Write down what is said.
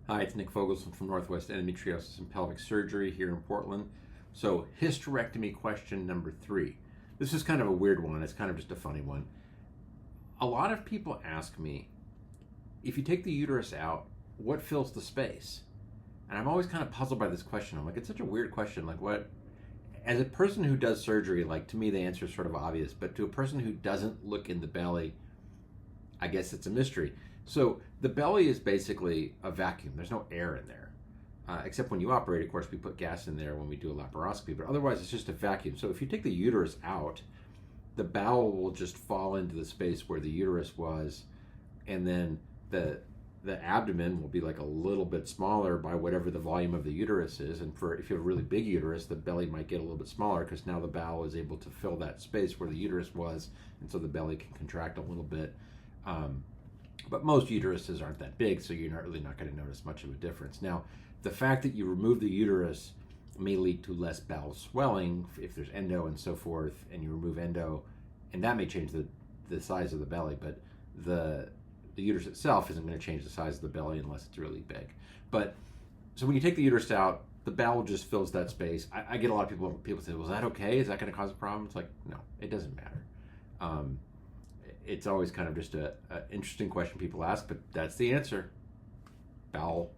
Hi, it's Nick Fogelson from Northwest Endometriosis and Pelvic Surgery here in Portland. So, hysterectomy question number 3. This is kind of a weird one. It's kind of just a funny one. A lot of people ask me, if you take the uterus out, what fills the space? And I'm always kind of puzzled by this question. I'm like, it's such a weird question. Like, what? As a person who does surgery, like, to me, the answer is sort of obvious. But to a person who doesn't look in the belly, I guess it's a mystery. So the belly is basically a vacuum. There's no air in there. Except when you operate, of course, we put gas in there when we do a laparoscopy. But otherwise, it's just a vacuum. So if you take the uterus out, the bowel will just fall into the space where the uterus was. And then the abdomen will be like a little bit smaller by whatever the volume of the uterus is. And if you have a really big uterus, the belly might get a little bit smaller because now the bowel is able to fill that space where the uterus was. And so the belly can contract a little bit. But most uteruses aren't that big, so you're really not going to notice much of a difference. Now, the fact that you remove the uterus may lead to less bowel swelling if there's endo and so forth, and you remove endo, and that may change the size of the belly, but the uterus itself isn't going to change the size of the belly unless it's really big. But so when you take the uterus out, the bowel just fills that space. I get a lot of people say, well, is that okay? Is that going to cause a problem? It's like, no, it doesn't matter. It's always kind of just an interesting question people ask, but that's the answer. Bowel